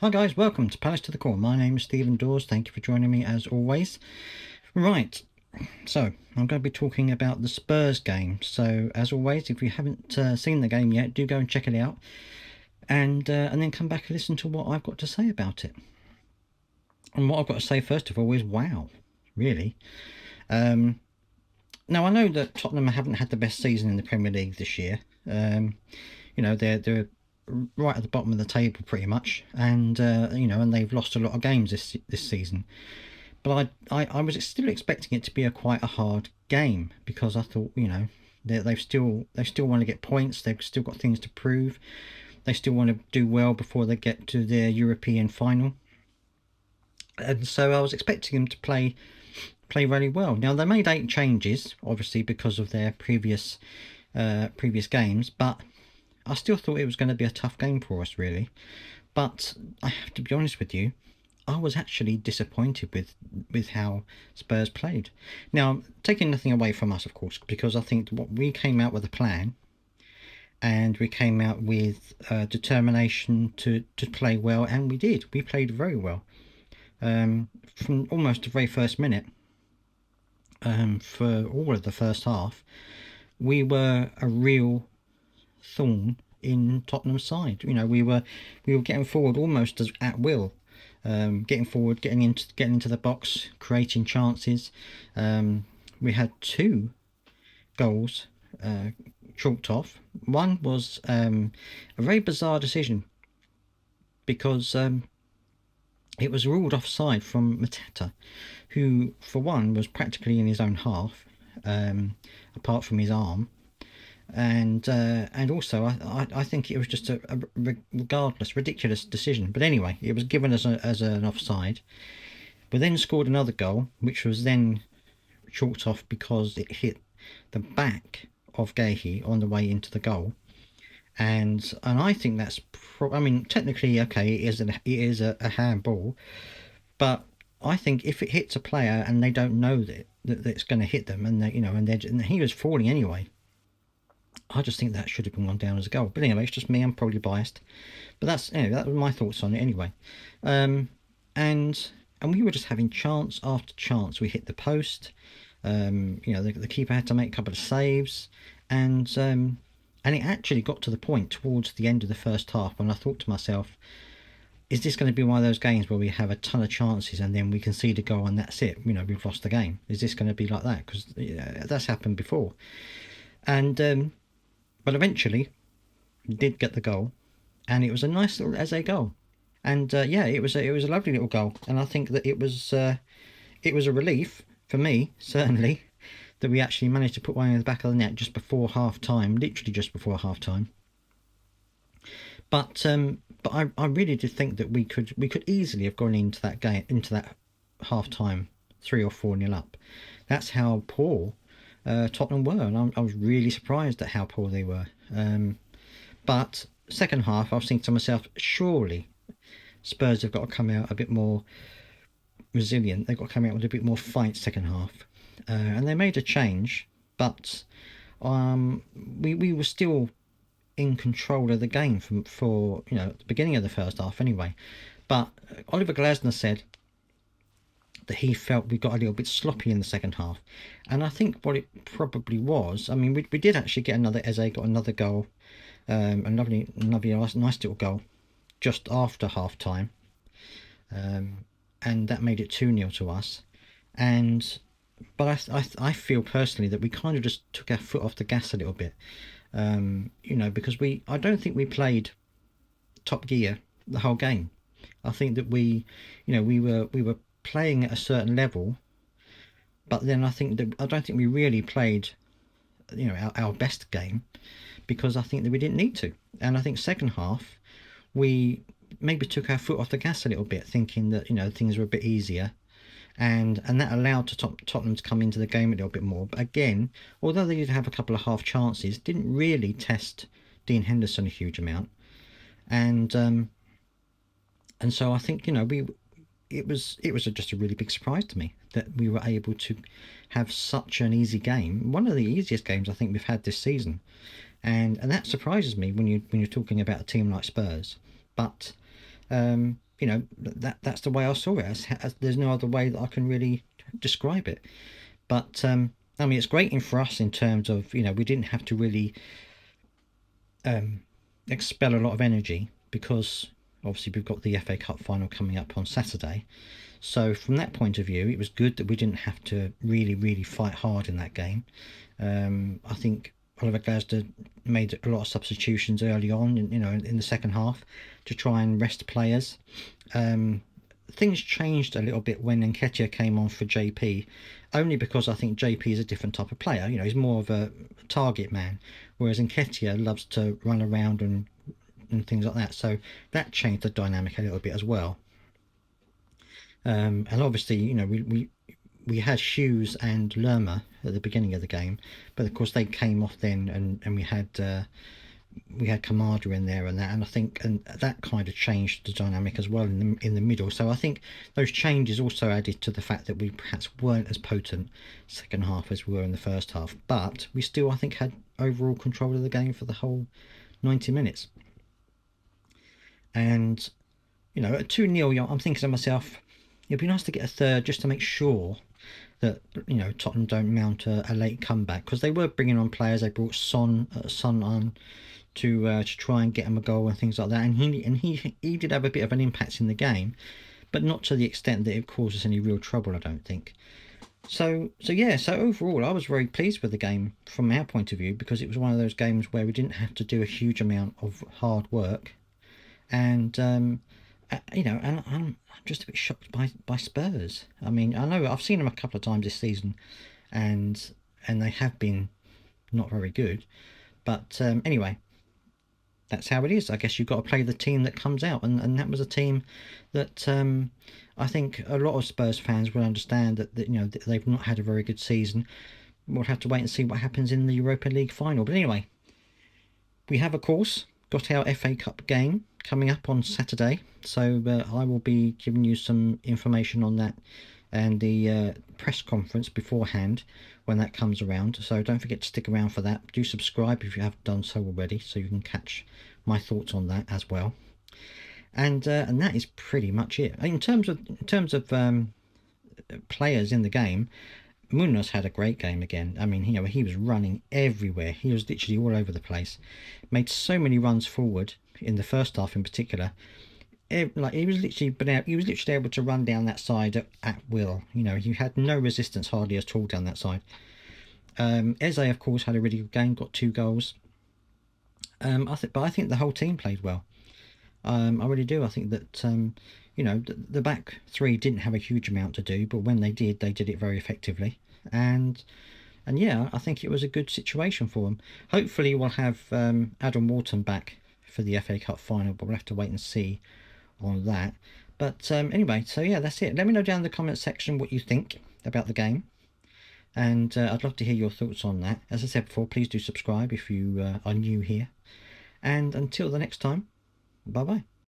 Hi guys, welcome to Palace to the Core. My name is Stephen Dawes. Thank you for joining me as always. Right, so I'm going to be talking about the Spurs game. So as always, if you haven't seen the game yet, do go and check it out, and then come back and listen to what I've got to say about it. And what I've got to say first of all is wow, really. Now I know that Tottenham haven't had the best season in the Premier League this year. They're right at the bottom of the table pretty much, and and they've lost a lot of games this season. But I was still expecting it to be quite a hard game, because I thought, they still want to get points. They've still got things to prove. They still want to do well before they get to their European final. And so I was expecting them to play really well. Now they made 8 changes, obviously because of their previous games, but I still thought it was going to be a tough game for us, really. But I have to be honest with you, I was actually disappointed with how Spurs played. Now, taking nothing away from us, of course, because I think what we came out with a plan, and we came out with determination to play well, and we did. We played very well. From almost the very first minute, for all of the first half, we were a real thorn in Tottenham's side. We were getting forward almost as at will, getting forward, getting into the box, creating chances. We had 2 goals chalked off. One was a very bizarre decision, because it was ruled offside from Mateta, who for one was practically in his own half, apart from his arm. And also I think it was just a ridiculous decision. But anyway, it was given as an offside. We then scored another goal, which was then chalked off because it hit the back of Gahey on the way into the goal. And I think that's technically okay, it is a handball, but I think if it hits a player and they don't know that it's going to hit them, and and he was falling anyway, I just think that should have gone down as a goal. But anyway, it's just me. I'm probably biased, but that was my thoughts on it anyway. And we were just having chance after chance. We hit the post. The keeper had to make a couple of saves, and it actually got to the point towards the end of the first half when I thought to myself, is this going to be one of those games where we have a ton of chances and then we concede a goal and that's it? We've lost the game. Is this going to be like that? Because that's happened before. And but eventually we did get the goal, and it was a nice little Eze goal. And it was a lovely little goal, and I think that it was a relief for me, certainly, that we actually managed to put one in the back of the net just before half time, literally just before half time. But I really did think that we could easily have gone into that game, into that half time 3 or 4-0 up. That's how poor Tottenham were, and I was really surprised at how poor they were. But second half, I was thinking to myself, surely Spurs have got to come out a bit more resilient. They've got to come out with a bit more fight second half, and they made a change, but we were still in control of the game for the beginning of the first half anyway. But Oliver Glasner said that he felt we got a little bit sloppy in the second half, and I think what it probably was, we did actually get another, Eze got another goal, a lovely nice little goal just after half time, and that made it 2-0 to us. But I feel personally that we kind of just took our foot off the gas a little bit, because I don't think we played top gear the whole game. I think that we were playing at a certain level, but then I don't think we really played our best game, because I think that we didn't need to. And I think second half we maybe took our foot off the gas a little bit, thinking that things were a bit easier, and that allowed Tottenham to come into the game a little bit more. But again, although they did have a couple of half chances, didn't really test Dean Henderson a huge amount, and so I think it was just a really big surprise to me that we were able to have such an easy game, one of the easiest games I think we've had this season, and that surprises me when you're talking about a team like Spurs. But you know, that's the way I saw it. There's no other way that I can really describe it. But I mean, it's great for us in terms of, you know, we didn't have to really expel a lot of energy because obviously we've got the FA Cup final coming up on Saturday. So from that point of view, it was good that we didn't have to really fight hard in that game. I think Oliver Glasner made a lot of substitutions early on, you know, in the second half to try and rest players. Things changed a little bit when Nketiah came on for JP, only because I think JP is a different type of player. You know, he's more of a target man, whereas Nketiah loves to run around and things like that. So that changed the dynamic a little bit as well. And obviously, you know, we had Hughes and Lerma at the beginning of the game, but of course they came off then, and we had Kamada in there and that, and I think and that kind of changed the dynamic as well in the middle. So I think those changes also added to the fact that we perhaps weren't as potent second half as we were in the first half, but we still, I think, had overall control of the game for the whole 90 minutes. And you know, at 2-0, I'm thinking to myself, it'd be nice to get a third just to make sure that, you know, Tottenham don't mount a late comeback, because they were bringing on players. They brought Son on to try and get him a goal and things like that, and he did have a bit of an impact in the game, but not to the extent that it caused us any real trouble, I don't think. So yeah, so overall I was very pleased with the game from our point of view, because it was one of those games where we didn't have to do a huge amount of hard work, and you know, and I'm just a bit shocked by Spurs. I mean, I know I've seen them a couple of times this season, and they have been not very good. But anyway, that's how it is. I guess you've got to play the team that comes out, and that was a team that I think a lot of Spurs fans will understand that you know they've not had a very good season. We'll have to wait and see what happens in the Europa League final. But anyway, we have, of course, got our FA Cup game coming up on Saturday, so I will be giving you some information on that and the press conference beforehand when that comes around. So don't forget to stick around for that. Do subscribe if you haven't done so already, so you can catch my thoughts on that as well. And that is pretty much it in terms of players in the game. Munoz had a great game again. I mean, you know, he was running everywhere. He was literally all over the place. Made so many runs forward in the first half, in particular. Like he was literally able to run down that side at will. You know, he had no resistance hardly at all down that side. Eze, of course, had a really good game. Got 2 goals. But I think the whole team played well. I really do. I think that you know, the back three didn't have a huge amount to do, but when they did it very effectively. And yeah, I think it was a good situation for them. Hopefully, we'll have Adam Wharton back for the FA Cup final, but we'll have to wait and see on that. But anyway, so yeah, that's it. Let me know down in the comment section what you think about the game, and I'd love to hear your thoughts on that. As I said before, please do subscribe if you are new here. And until the next time, bye bye.